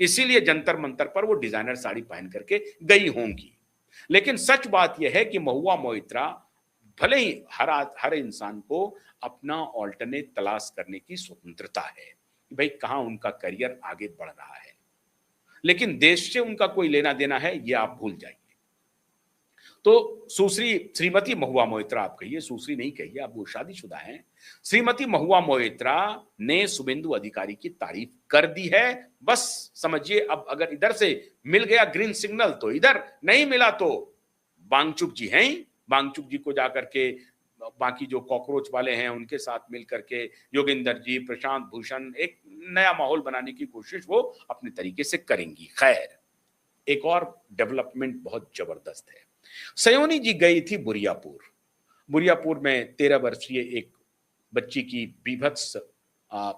इसीलिए जंतर मंतर पर वो डिजाइनर साड़ी पहन करके गई होंगी। लेकिन सच बात यह है कि महुआ मोइत्रा, भले ही हर इंसान को अपना ऑल्टरनेट तलाश करने की स्वतंत्रता है कि भाई कहाँ उनका करियर आगे बढ़ रहा है, लेकिन देश से उनका कोई लेना देना है ये आप भूल जाइए। तो सुश्री श्रीमती महुआ मोइत्रा, आप कहिए, सुश्री नहीं कहिए, आप वो शादीशुदा हैं। श्रीमती महुआ मोइत्रा ने शुभेंदु अधिकारी की तारीफ कर दी है। बस समझिए, अब अगर इधर से मिल गया ग्रीन सिग्नल तो इधर, नहीं मिला तो वांगचुक जी हैं, वांगचुक जी को जाकर के बाकी जो कॉकरोच वाले हैं उनके साथ मिल करके योगेंद्र जी, प्रशांत भूषण, एक नया माहौल बनाने की कोशिश वो अपने तरीके से करेंगी। खैर, एक और डेवलपमेंट बहुत जबरदस्त है। सयोनी जी गई थी बुरियापुर। बुरियापुर में 13 वर्षीय एक बच्ची की बीभत्स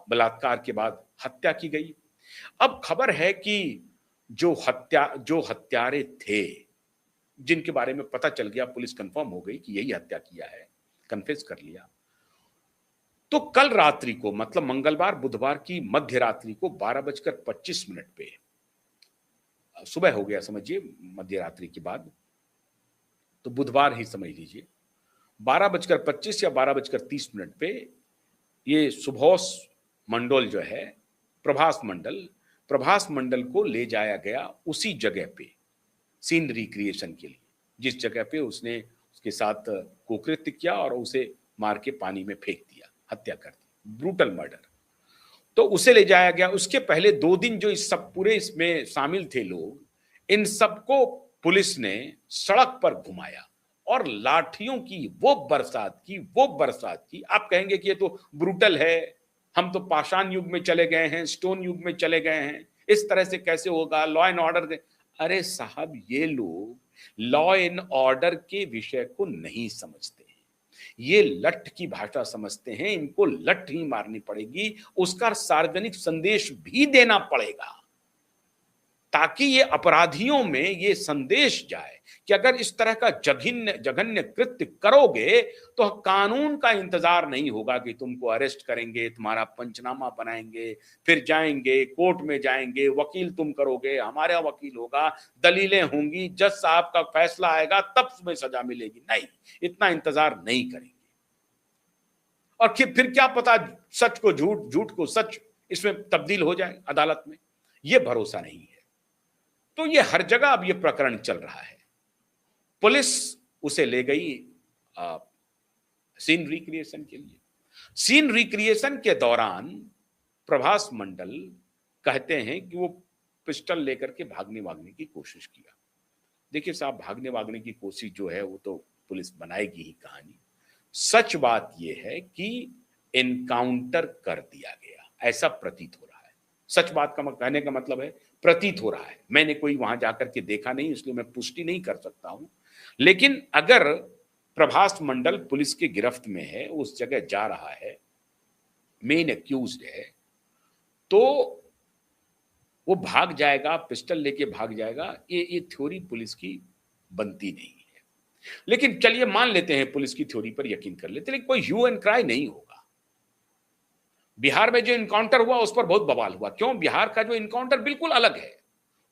बलात्कार के बाद हत्या की गई। अब खबर है कि जो हत्यारे थे, जिनके बारे में पता चल गया, पुलिस कंफर्म हो गई कि यही हत्या किया है, कन्फेस कर लिया, तो कल रात्रि को, मतलब मंगलवार बुधवार की मध्य रात्रि को 12:25 पे, सुबह हो गया समझिए मध्य रात्रि के बाद, तो बुधवार ही समझ लीजिए, 12:25 या 12:30 पे ये सुभाष मंडल जो है, प्रभास मंडल को ले जाया गया उसी जगह पे सीन रिक्रिएशन के लिए, जिस जगह पे उसने उसके साथ कुकृत्य किया और उसे मार के पानी में फेंक दिया, हत्या कर दी, ब्रूटल मर्डर। तो उसे ले जाया गया। उसके पहले 2 दिन जो इस सब पूरे इसमें शामिल थे लोग, इन सबको पुलिस ने सड़क पर घुमाया और लाठियों की वो बरसात की। आप कहेंगे कि ये तो ब्रूटल है, हम तो पाषाण युग में चले गए हैं, स्टोन युग में चले गए हैं, इस तरह से कैसे होगा, लॉ एंड ऑर्डर। अरे साहब, ये लोग लॉ एंड ऑर्डर के विषय को नहीं समझते, ये लठ की भाषा समझते हैं। इनको लठ ही मारनी पड़ेगी, उसका सार्वजनिक संदेश भी देना पड़ेगा, ताकि ये अपराधियों में ये संदेश जाए कि अगर इस तरह का जघन्य कृत्य करोगे तो कानून का इंतजार नहीं होगा कि तुमको अरेस्ट करेंगे, तुम्हारा पंचनामा बनाएंगे, फिर जाएंगे कोर्ट में, जाएंगे वकील तुम करोगे, हमारा वकील होगा, दलीलें होंगी, जज साहब का फैसला आएगा, तब तुम्हें सजा मिलेगी। नहीं, इतना इंतजार नहीं करेंगे। और फिर क्या पता सच को झूठ, झूठ को सच इसमें तब्दील हो जाए अदालत में, यह भरोसा नहीं है। तो ये हर जगह अब ये प्रकरण चल रहा है। पुलिस उसे ले गई सीन रिक्रिएशन के लिए। सीन रिक्रिएशन के दौरान प्रभास मंडल कहते हैं कि वो पिस्टल लेकर के भागने की कोशिश किया। देखिए साहब, भागने की कोशिश जो है वो तो पुलिस बनाएगी ही कहानी। सच बात यह है कि एनकाउंटर कर दिया गया, ऐसा प्रतीत हो रहा है। सच बात का कहने का मतलब है प्रतीत हो रहा है। मैंने कोई वहां जाकर के देखा नहीं, इसलिए मैं पुष्टि नहीं कर सकता हूं। लेकिन अगर प्रभास मंडल पुलिस की गिरफ्त में है, उस जगह जा रहा है, मेन एक्यूज्ड है, तो वो भाग जाएगा, पिस्टल लेके भाग जाएगा, ये थ्योरी पुलिस की बनती नहीं है। लेकिन चलिए मान लेते हैं, पुलिस की थ्योरी पर यकीन कर लेते हैं, लेकिन कोई ह्यू एंड क्राई नहीं होगा। बिहार में जो इनकाउंटर हुआ उस पर बहुत बवाल हुआ। क्यों? बिहार का जो इनकाउंटर बिल्कुल अलग है,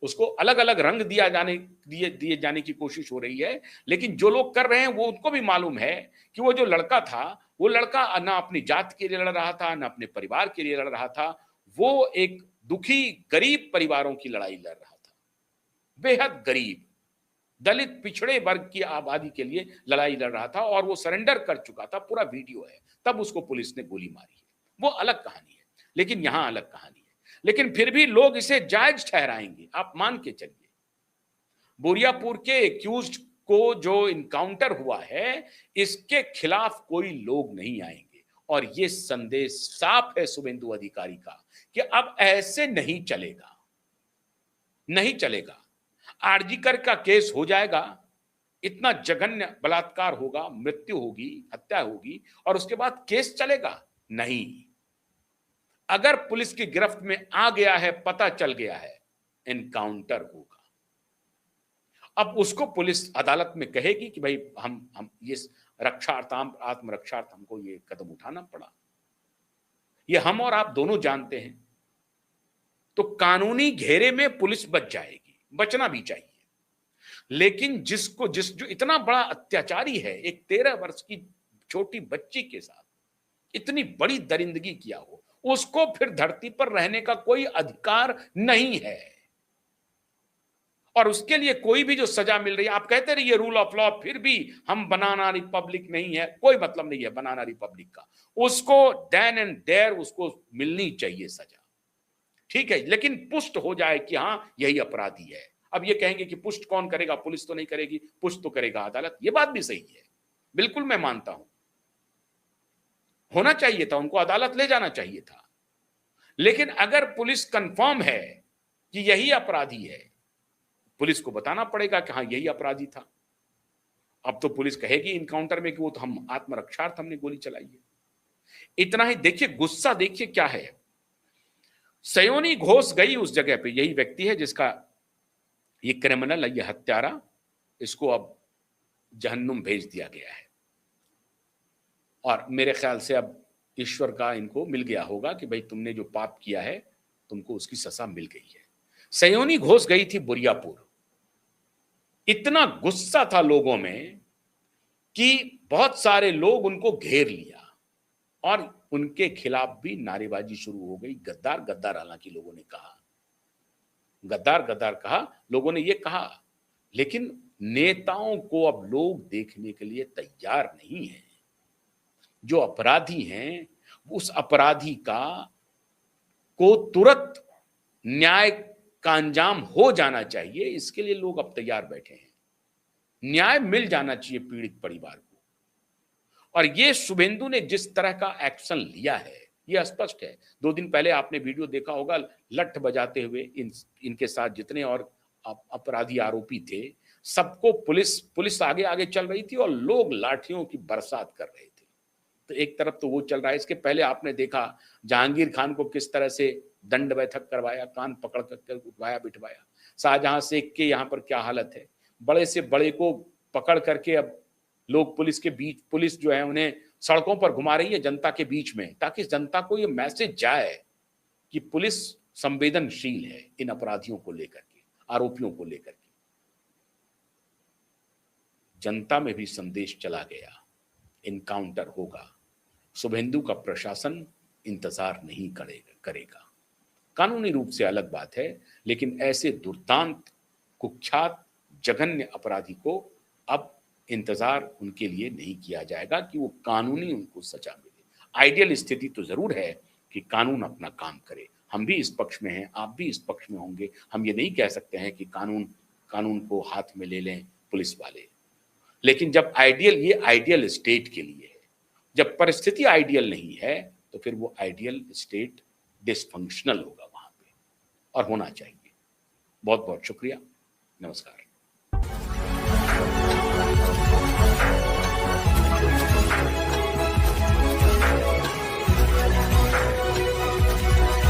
उसको अलग अलग रंग दिए जाने की कोशिश हो रही है। लेकिन जो लोग कर रहे हैं वो, उनको भी मालूम है कि वो जो लड़का था, वो लड़का ना अपनी जात के लिए लड़ रहा था, ना अपने परिवार के लिए लड़ रहा था, वो एक दुखी गरीब परिवारों की लड़ाई लड़ रहा था, बेहद गरीब दलित पिछड़े वर्ग की आबादी के लिए लड़ाई लड़ रहा था, और वो सरेंडर कर चुका था। पूरा वीडियो है, तब उसको पुलिस ने गोली मारी है। वो अलग कहानी है, लेकिन यहां अलग कहानी है। लेकिन फिर भी लोग इसे जायज ठहराएंगे, आप मान के चलिए। बोरियापुर के एक्यूज्ड को जो इनकाउंटर हुआ है, इसके खिलाफ कोई लोग नहीं आएंगे। और ये संदेश साफ है शुभेंदु अधिकारी का कि अब ऐसे नहीं चलेगा, नहीं चलेगा। आरजीकर का केस हो जाएगा, इतना जघन्य बलात्कार होगा, मृत्यु होगी, हत्या होगी, और उसके बाद केस चलेगा? नहीं। अगर पुलिस की गिरफ्त में आ गया है, पता चल गया है, एनकाउंटर होगा। अब उसको पुलिस अदालत में कहेगी कि भाई हम ये आत्मरक्षार्थ हमको ये कदम उठाना पड़ा। ये हम और आप दोनों जानते हैं तो कानूनी घेरे में पुलिस बच जाएगी, बचना भी चाहिए। लेकिन जिस जो इतना बड़ा अत्याचारी है, एक 13 वर्ष की छोटी बच्ची के साथ इतनी बड़ी दरिंदगी किया हो, उसको फिर धरती पर रहने का कोई अधिकार नहीं है। और उसके लिए कोई भी जो सजा मिल रही है, आप कहते रहिए रूल ऑफ लॉ, फिर भी हम बनाना रिपब्लिक नहीं है, कोई मतलब नहीं है बनाना रिपब्लिक का। उसको देन एंड देयर उसको मिलनी चाहिए सजा, ठीक है, लेकिन पुष्ट हो जाए कि हाँ यही अपराधी है। अब ये कहेंगे कि पुष्ट कौन करेगा, पुलिस तो नहीं करेगी, पुष्ट तो करेगा अदालत। ये बात भी सही है, बिल्कुल मैं मानता हूं, होना चाहिए था, उनको अदालत ले जाना चाहिए था। लेकिन अगर पुलिस कंफर्म है कि यही अपराधी है, पुलिस को बताना पड़ेगा कि हाँ यही अपराधी था। अब तो पुलिस कहेगी इनकाउंटर में कि वो तो हम आत्मरक्षार्थ हमने गोली चलाई है। इतना ही देखिए, गुस्सा देखिए क्या है। सयोनी घोष गई उस जगह पे, यही व्यक्ति है जिसका ये क्रिमिनल है, ये हत्यारा, इसको अब जहन्नुम भेज दिया गया है। और मेरे ख्याल से अब ईश्वर का इनको मिल गया होगा कि भाई तुमने जो पाप किया है तुमको उसकी सजा मिल गई है। सयोनी घोष गई थी बुरियापुर। इतना गुस्सा था लोगों में कि बहुत सारे लोग उनको घेर लिया और उनके खिलाफ भी नारेबाजी शुरू हो गई। गद्दार गद्दार, हालांकि लोगों ने कहा, गद्दार गद्दार कहा, लोगों ने ये कहा, लेकिन नेताओं को अब लोग देखने के लिए तैयार नहीं है। जो अपराधी हैं, उस अपराधी को तुरंत न्याय का अंजाम हो जाना चाहिए, इसके लिए लोग अब तैयार बैठे हैं। न्याय मिल जाना चाहिए पीड़ित परिवार को। और ये शुभेंदु ने जिस तरह का एक्शन लिया है, ये स्पष्ट है। 2 दिन पहले आपने वीडियो देखा होगा, लठ बजाते हुए इनके साथ जितने और अपराधी आरोपी थे, सबको पुलिस आगे आगे चल रही थी और लोग लाठियों की बरसात कर रहे थे। तो एक तरफ तो वो चल रहा है, इसके पहले आपने देखा जहांगीर खान को किस तरह से दंड बैठक करवाया, कान पकड़ कर उठवाया बिठवाया। शाहजहां शेख के यहाँ पर क्या हालत है, बड़े से बड़े को पकड़ करके अब लोग पुलिस जो है उन्हें सड़कों पर घुमा रही है जनता के बीच में, ताकि जनता को ये मैसेज जाए कि पुलिस संवेदनशील है इन अपराधियों को लेकर के, आरोपियों को लेकर के। जनता में भी संदेश चला गया, इनकाउंटर होगा। शुभेंदु का प्रशासन इंतजार नहीं करेगा। कानूनी रूप से अलग बात है, लेकिन ऐसे दुर्दांत, कुख्यात, जघन्य अपराधी को अब इंतजार उनके लिए नहीं किया जाएगा कि वो कानूनी उनको सजा मिले। आइडियल स्थिति तो जरूर है कि कानून अपना काम करे। हम भी इस पक्ष में हैं, आप भी इस पक्ष में होंगे। हम ये नहीं कह सकते हैं कि कानून को हाथ में ले लें पुलिस वाले। लेकिन जब ये आइडियल स्टेट के लिए है, जब परिस्थिति आइडियल नहीं है, तो फिर वो आइडियल स्टेट डिसफंक्शनल होगा वहां पे, और होना चाहिए। बहुत बहुत शुक्रिया, नमस्कार।